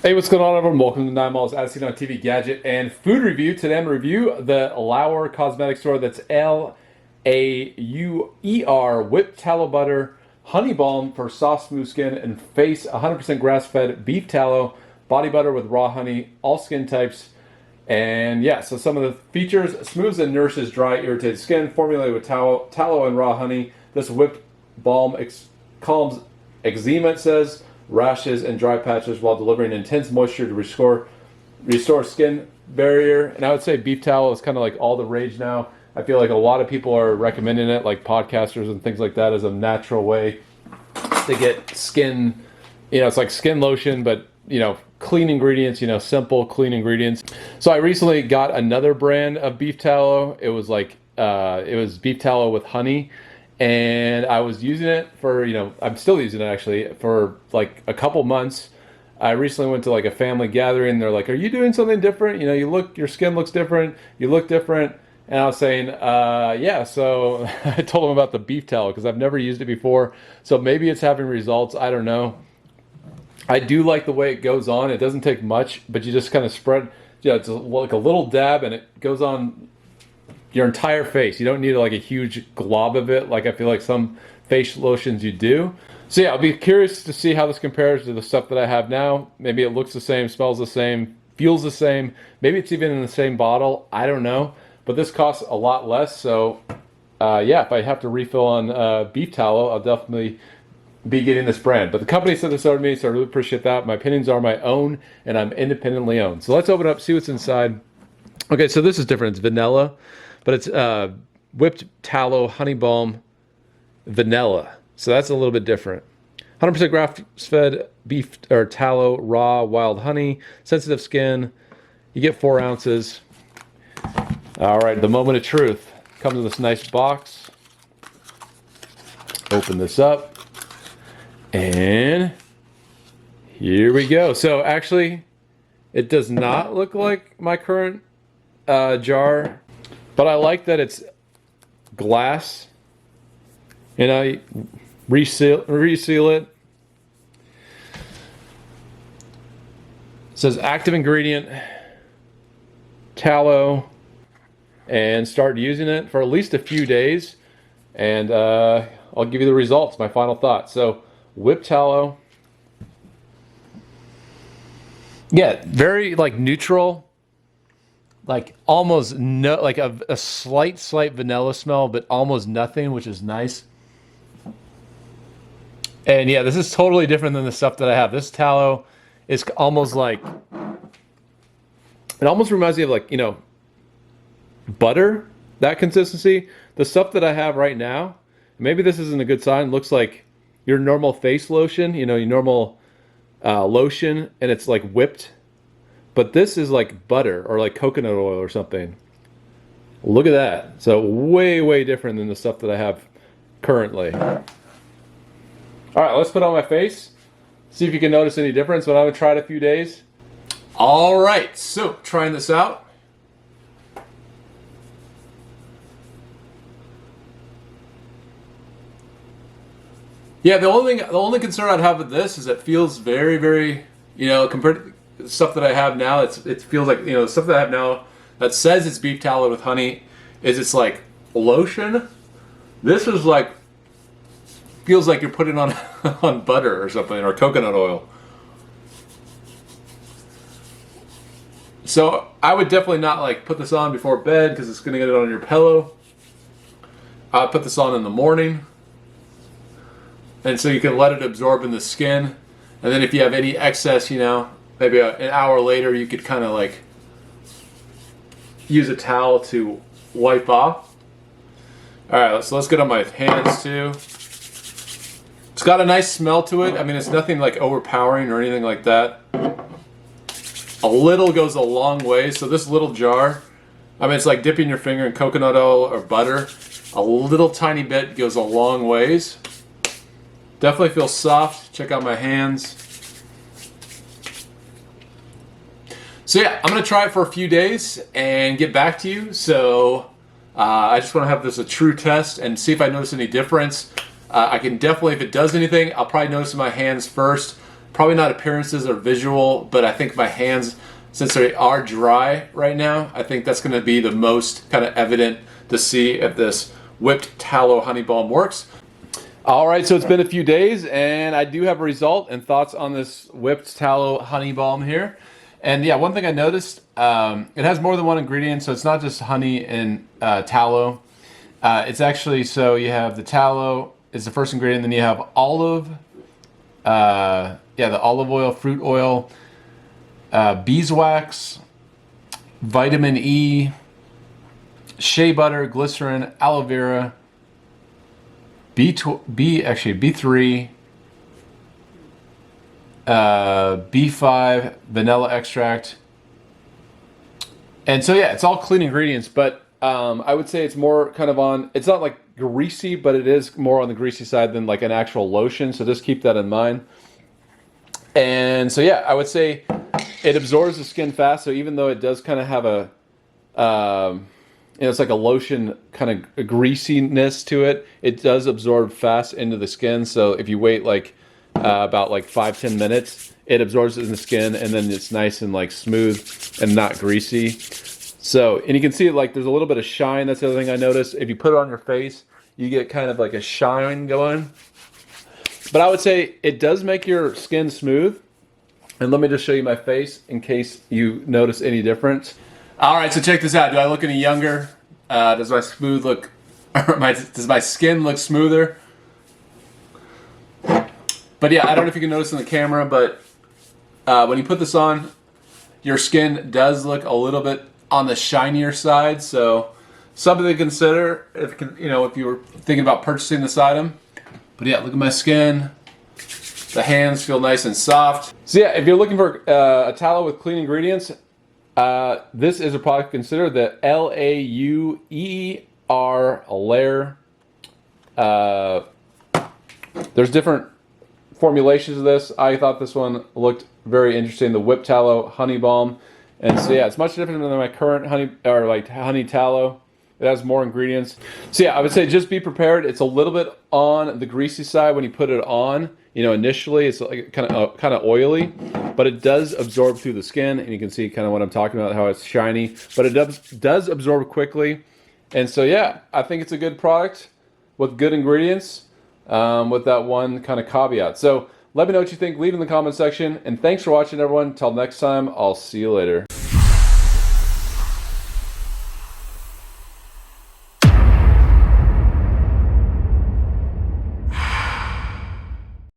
Hey, what's going on, everyone? Welcome to 9 Miles As Seen on TV Gadget and Food Review. Today I'm going to review the Lauer cosmetic store. That's Lauer Whipped Tallow Butter, Honey Balm for soft, smooth skin and face, 100% grass-fed beef tallow, body butter with raw honey, all skin types. And yeah, so some of the features: smooths and nourishes dry, irritated skin, formulated with tallow and raw honey. This whipped balm calms eczema, it says, rashes and dry patches while delivering intense moisture to restore skin barrier. And I would say beef tallow is kind of like all the rage now. I feel like a lot of people are recommending it, like podcasters and things like that, as a natural way to get skin. It's like skin lotion, but clean ingredients, simple clean ingredients. So I recently got another brand of beef tallow. It was like it was beef tallow with honey. And I was using it for, I'm still using it actually for like a couple months. I recently went to like a family gathering. They're like, "Are you doing something different? Your skin looks different. You look different." And I was saying, yeah. So I told them about the beef tallow because I've never used it before. So maybe it's having results. I don't know. I do like the way it goes on. It doesn't take much, but you just kind of spread. Yeah, it's like a little dab, and it goes on your entire face. You don't need like a huge glob of it like I feel like some face lotions you do. So yeah, I'll be curious to see how this compares to the stuff that I have now. Maybe it looks the same, smells the same, feels the same. Maybe it's even in the same bottle. I don't know. But this costs a lot less. So yeah, if I have to refill on beef tallow, I'll definitely be getting this brand. But the company sent this over to me, so I really appreciate that. My opinions are my own, and I'm independently owned. So let's open it up, see what's inside. Okay, so this is different. It's vanilla. But it's whipped tallow, honey balm, vanilla. So that's a little bit different. 100% grass-fed beef or tallow, raw, wild honey, sensitive skin. You get 4 ounces. All right, the moment of truth. Comes in this nice box. Open this up. And here we go. So actually, it does not look like my current jar. But I like that it's glass, and I reseal it. It says active ingredient, tallow, and start using it for at least a few days, and I'll give you the results, my final thoughts. So, whipped tallow. Yeah, very like neutral. Like almost no, like a slight vanilla smell, but almost nothing, which is nice. And yeah, this is totally different than the stuff that I have. This tallow is almost like, it almost reminds me of like, butter, that consistency. The stuff that I have right now, maybe this isn't a good sign, looks like your normal face lotion, your normal lotion, and it's like whipped. But this is like butter or like coconut oil or something. Look at that. So way, way different than the stuff that I have currently. All right, let's put it on my face. See if you can notice any difference, but I haven't tried it a few days. All right, so trying this out. Yeah, the only concern I'd have with this is it feels very, very, compared to stuff that I have now, it feels like, the stuff that I have now that says it's beef tallow with honey it's like lotion. This is like, feels like you're putting on on butter or something, or coconut oil. So I would definitely not like put this on before bed because it's gonna get it on your pillow. I'll put this on in the morning, and so you can let it absorb in the skin, and then if you have any excess, maybe an hour later, you could kind of like use a towel to wipe off. All right, so let's get on my hands too. It's got a nice smell to it. I mean, it's nothing like overpowering or anything like that. A little goes a long way. So this little jar, I mean, it's like dipping your finger in coconut oil or butter. A little tiny bit goes a long ways. Definitely feels soft. Check out my hands. So yeah, I'm going to try it for a few days and get back to you. So I just want to have this a true test and see if I notice any difference. I can definitely, if it does anything, I'll probably notice in my hands first. Probably not appearances or visual, but I think my hands, since they are dry right now, I think that's going to be the most kind of evident to see if this whipped tallow honey balm works. All right, so it's been a few days, and I do have a result and thoughts on this whipped tallow honey balm here. And yeah, one thing I noticed, it has more than one ingredient, so it's not just honey and tallow. It's actually, so you have the tallow is the first ingredient, then you have olive, the olive oil, fruit oil, beeswax, vitamin E, shea butter, glycerin, aloe vera, B3, B5, vanilla extract. And so yeah, it's all clean ingredients, but I would say it's more kind of on, it's not like greasy, but it is more on the greasy side than like an actual lotion. So just keep that in mind. And so yeah, I would say it absorbs the skin fast. So even though it does kind of have a, it's like a lotion kind of a greasiness to it, it does absorb fast into the skin. So if you wait like about like 5-10 minutes, it absorbs it in the skin, and then it's nice and like smooth and not greasy. So, and you can see like there's a little bit of shine. That's the other thing I noticed. If you put it on your face, you get kind of like a shine going. But I would say it does make your skin smooth. And let me just show you my face in case you notice any difference. All right, so check this out. Do I look any younger? Does my smooth look, does my skin look smoother? But yeah, I don't know if you can notice in the camera, but when you put this on, your skin does look a little bit on the shinier side. So something to consider if you were thinking about purchasing this item. But yeah, look at my skin. The hands feel nice and soft. So yeah, if you're looking for a tallow with clean ingredients, this is a product to consider, the Lauer. There's different formulations of this. I thought this one looked very interesting, the whipped tallow honey balm. And so yeah, it's much different than my current honey tallow. It has more ingredients. So yeah, I would say just be prepared. It's a little bit on the greasy side when you put it on. Initially it's like kind of oily, but it does absorb through the skin, and you can see kind of what I'm talking about, how it's shiny, but it does absorb quickly. And so yeah, I think it's a good product with good ingredients, with that one kind of caveat. So let me know what you think, leave in the comment section, and thanks for watching everyone. Till next time, I'll see you later.